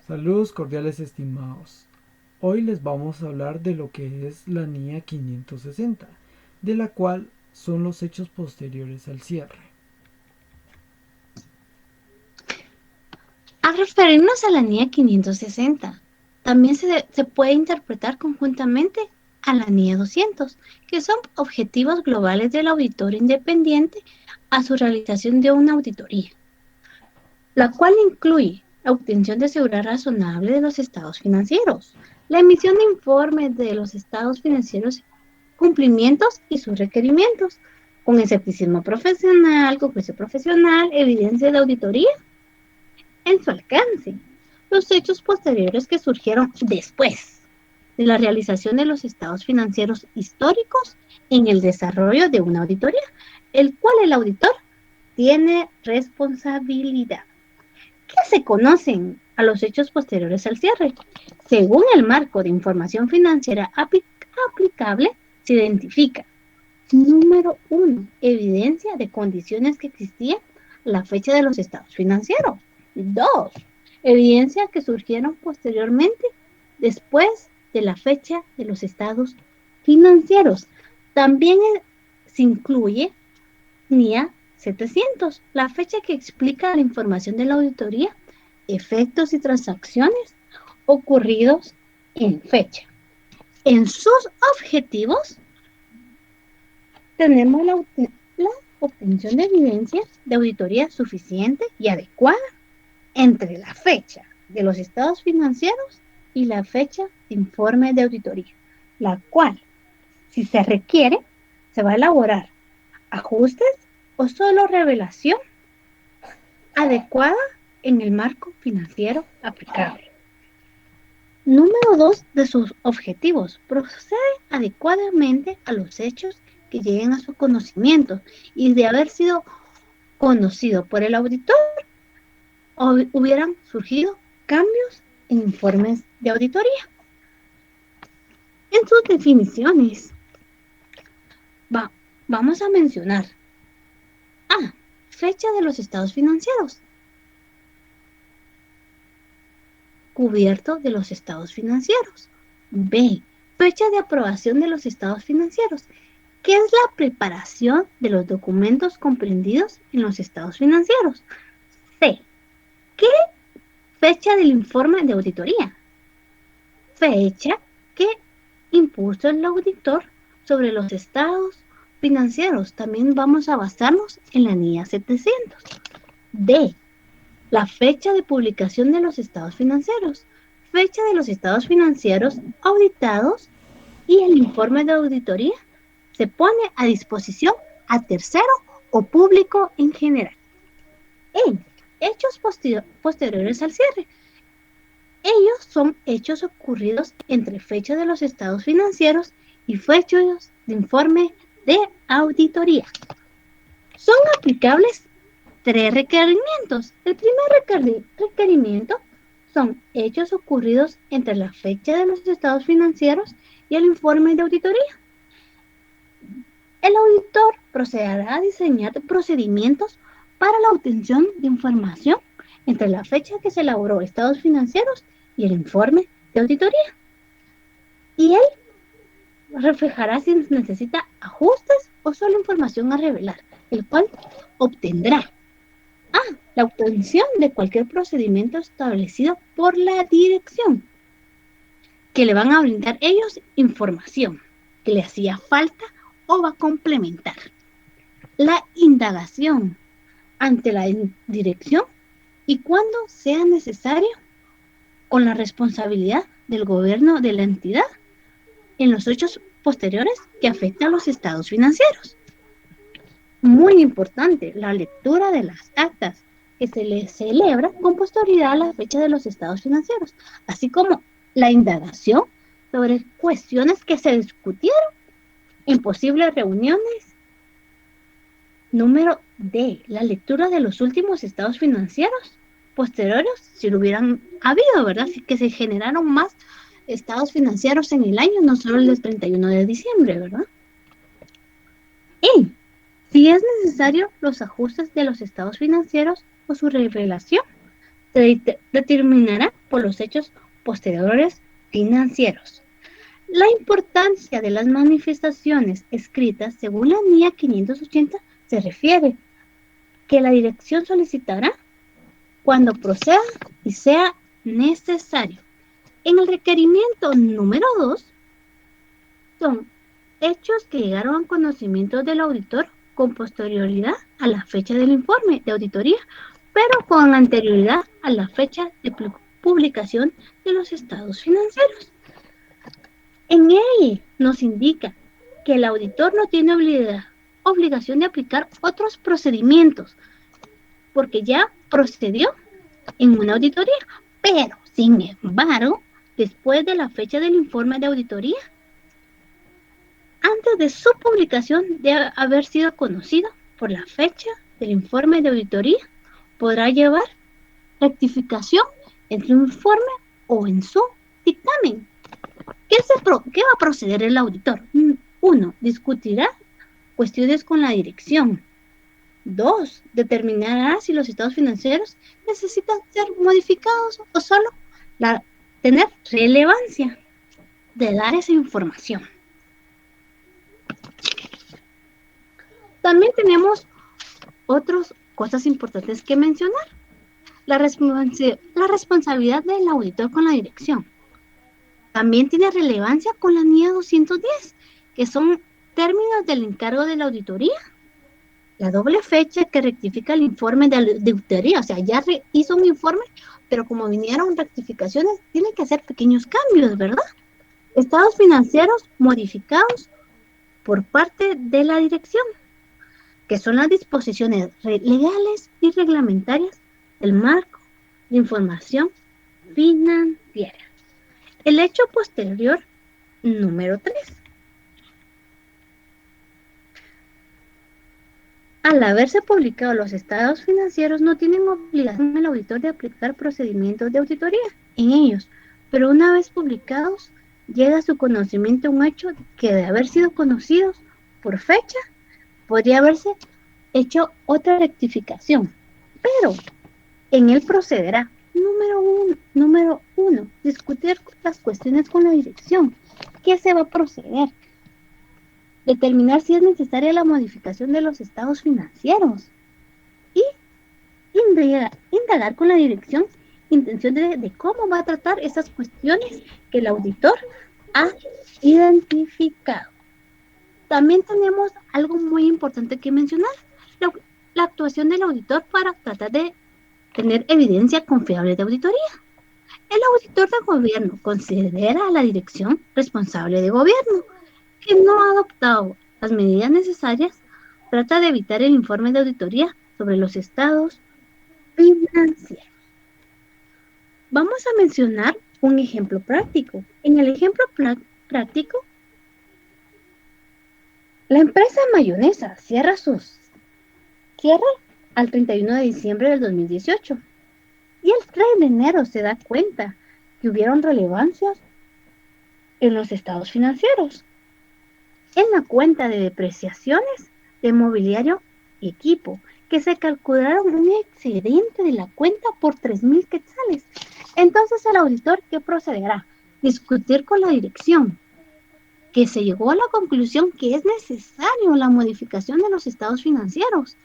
Saludos cordiales estimados. Hoy les vamos a hablar de lo que es la NIA 560, de la cual son los hechos posteriores al cierre. Al referirnos a la NIA 560, también se puede interpretar conjuntamente a la NIA 200, que son objetivos globales del auditor independiente a su realización de una auditoría, la cual incluye la obtención de seguridad razonable de los estados financieros, la emisión de informes de los estados financieros, cumplimientos y sus requerimientos, con escepticismo profesional, con juicio profesional, evidencia de auditoría en su alcance. Los hechos posteriores que surgieron después de la realización de los estados financieros históricos en el desarrollo de una auditoría, el cual el auditor tiene responsabilidad. ¿Qué se conocen a los hechos posteriores al cierre? Según el marco de información financiera aplicable, se identifica: número uno, evidencia de condiciones que existían a la fecha de los estados financieros. Dos, evidencia que surgieron posteriormente después de la fecha de los estados financieros. También se incluye NIA 700, la fecha que explica la información de la auditoría, efectos y transacciones ocurridos en fecha. En sus objetivos tenemos la obtención de evidencia de auditoría suficiente y adecuada entre la fecha de los estados financieros y la fecha de informe de auditoría, la cual, si se requiere, se va a elaborar ajustes o solo revelación adecuada en el marco financiero aplicable. Número 2 de sus objetivos: procede adecuadamente a los hechos que lleguen a su conocimiento y de haber sido conocido por el auditor, hubieran surgido cambios en informes de auditoría. En sus definiciones, va, vamos a mencionar A. Fecha de los estados financieros. Cubierto de los estados financieros. B. Fecha de aprobación de los estados financieros, que es la preparación de los documentos comprendidos en los estados financieros. C. ¿Qué fecha del informe de auditoría? Fecha que impuso el auditor sobre los estados financieros. También vamos a basarnos en la NIA 700. D. La fecha de publicación de los estados financieros. Fecha de los estados financieros auditados y el informe de auditoría se pone a disposición a tercero o público en general. En hechos posteriores al cierre. Ellos son hechos ocurridos entre fecha de los estados financieros y fechas de informe de auditoría. Son aplicables tres requerimientos. El primer requerimiento son hechos ocurridos entre la fecha de los estados financieros y el informe de auditoría. El auditor procederá a diseñar procedimientos para la obtención de información entre la fecha que se elaboró estados financieros y el informe de auditoría. Y él reflejará si necesita ajustes o solo información a revelar, el cual obtendrá la obtención de cualquier procedimiento establecido por la dirección, que le van a brindar ellos información que le hacía falta o va a complementar. La indagación ante la dirección y cuando sea necesario, con la responsabilidad del gobierno de la entidad en los hechos posteriores que afectan a los estados financieros. Muy importante, la lectura de las actas que se le celebra con posterioridad a la fecha de los estados financieros, así como la indagación sobre cuestiones que se discutieron en posibles reuniones. Número D, la lectura de los últimos estados financieros posteriores, si lo hubieran habido, ¿verdad? Así que se generaron más estados financieros en el año, no solo el del 31 de diciembre, ¿verdad? Y si es necesario, los ajustes de los estados financieros o su revelación se determinará por los hechos posteriores financieros. La importancia de las manifestaciones escritas según la NIA 580 se refiere que la dirección solicitará cuando proceda y sea necesario. En el requerimiento número 2 son hechos que llegaron a conocimiento del auditor con posterioridad a la fecha del informe de auditoría, pero con anterioridad a la fecha de publicación de los estados financieros. En él nos indica que el auditor no tiene obligación de aplicar otros procedimientos porque ya procedió en una auditoría, pero sin embargo, después de la fecha del informe de auditoría, antes de su publicación debe haber sido conocido por la fecha del informe de auditoría, podrá llevar rectificación en su informe o en su dictamen. ¿Qué va a proceder el auditor? 1. Discutirá cuestiones con la dirección. 2. Determinará si los estados financieros necesitan ser modificados o solo tener relevancia de dar esa información. También tenemos otras cosas importantes que mencionar. La responsabilidad del auditor con la dirección. También tiene relevancia con la NIA 210, que son términos del encargo de la auditoría. La doble fecha que rectifica el informe de auditoría, o sea, ya hizo un informe, pero como vinieron rectificaciones, tiene que hacer pequeños cambios, ¿verdad? Estados financieros modificados por parte de la dirección, que son las disposiciones legales y reglamentarias del marco de información financiera. El hecho posterior número 3. Al haberse publicado los estados financieros, no tienen obligación el auditor de aplicar procedimientos de auditoría en ellos, pero una vez publicados, llega a su conocimiento un hecho que de haber sido conocidos por fecha, podría haberse hecho otra rectificación, pero en él procederá. Número uno, discutir las cuestiones con la dirección. ¿Qué se va a proceder? Determinar si es necesaria la modificación de los estados financieros y indagar con la dirección intención de cómo va a tratar esas cuestiones que el auditor ha identificado. También tenemos algo muy importante que mencionar, la actuación del auditor para tratar de tener evidencia confiable de auditoría. El auditor de gobierno considera a la dirección responsable de gobierno que no ha adoptado las medidas necesarias, trata de evitar el informe de auditoría sobre los estados financieros. Vamos a mencionar un ejemplo práctico. En el ejemplo práctico, la empresa mayonesa cierra al 31 de diciembre del 2018 y el 3 de enero se da cuenta que hubieron relevancias en los estados financieros. En la cuenta de depreciaciones de mobiliario y equipo, que se calcularon un excedente de la cuenta por 3,000 quetzales. Entonces el auditor, ¿qué procederá? Discutir con la dirección, que se llegó a la conclusión que es necesario la modificación de los estados financieros.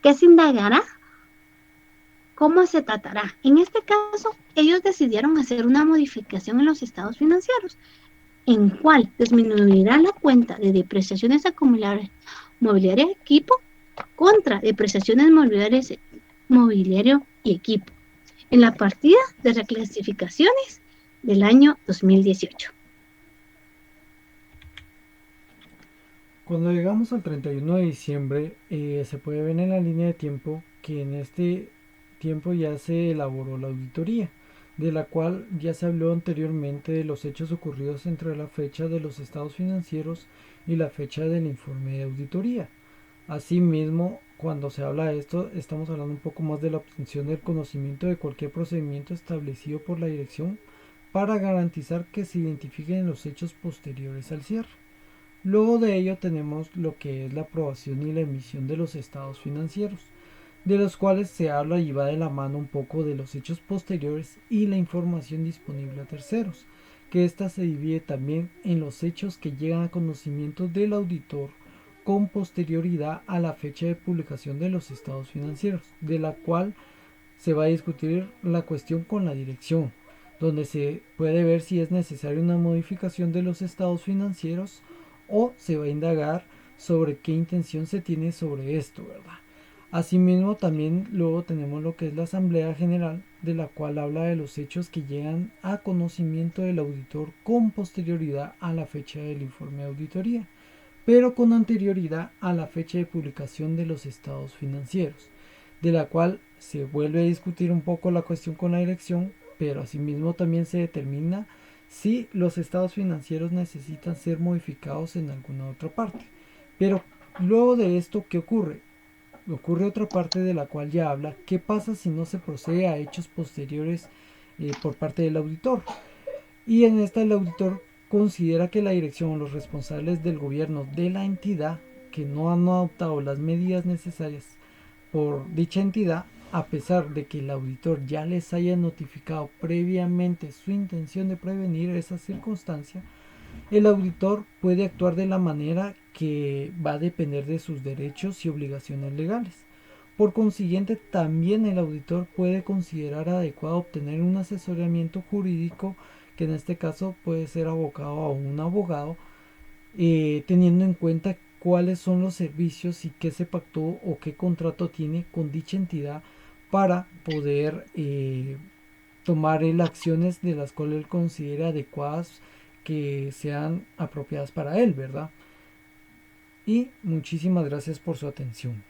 ¿Qué se indagará? ¿Cómo se tratará? En este caso, ellos decidieron hacer una modificación en los estados financieros, en cual disminuirá la cuenta de depreciaciones acumulables mobiliario y equipo contra depreciaciones mobiliario y equipo en la partida de reclasificaciones del año 2018. Cuando llegamos al 31 de diciembre, se puede ver en la línea de tiempo que en este tiempo ya se elaboró la auditoría, de la cual ya se habló anteriormente de los hechos ocurridos entre la fecha de los estados financieros y la fecha del informe de auditoría. Asimismo, cuando se habla de esto, estamos hablando un poco más de la obtención del conocimiento de cualquier procedimiento establecido por la dirección para garantizar que se identifiquen los hechos posteriores al cierre. Luego de ello tenemos lo que es la aprobación y la emisión de los estados financieros, de los cuales se habla y va de la mano un poco de los hechos posteriores y la información disponible a terceros, que ésta se divide también en los hechos que llegan a conocimiento del auditor con posterioridad a la fecha de publicación de los estados financieros, de la cual se va a discutir la cuestión con la dirección, donde se puede ver si es necesaria una modificación de los estados financieros o se va a indagar sobre qué intención se tiene sobre esto, ¿verdad? Asimismo, también luego tenemos lo que es la Asamblea General, de la cual habla de los hechos que llegan a conocimiento del auditor con posterioridad a la fecha del informe de auditoría, pero con anterioridad a la fecha de publicación de los estados financieros, de la cual se vuelve a discutir un poco la cuestión con la dirección, pero asimismo también se determina si los estados financieros necesitan ser modificados en alguna otra parte. Pero luego de esto, ¿qué ocurre? Ocurre otra parte de la cual ya habla qué pasa si no se procede a hechos posteriores por parte del auditor. Y en esta el auditor considera que la dirección o los responsables del gobierno de la entidad que no han adoptado las medidas necesarias por dicha entidad, a pesar de que el auditor ya les haya notificado previamente su intención de prevenir esa circunstancia, el auditor puede actuar de la manera que va a depender de sus derechos y obligaciones legales. Por consiguiente, también el auditor puede considerar adecuado obtener un asesoramiento jurídico, que en este caso puede ser abocado a un abogado, teniendo en cuenta cuáles son los servicios y qué se pactó o qué contrato tiene con dicha entidad para poder tomar él acciones de las cuales él considera adecuadas que sean apropiadas para él, ¿verdad? Y muchísimas gracias por su atención.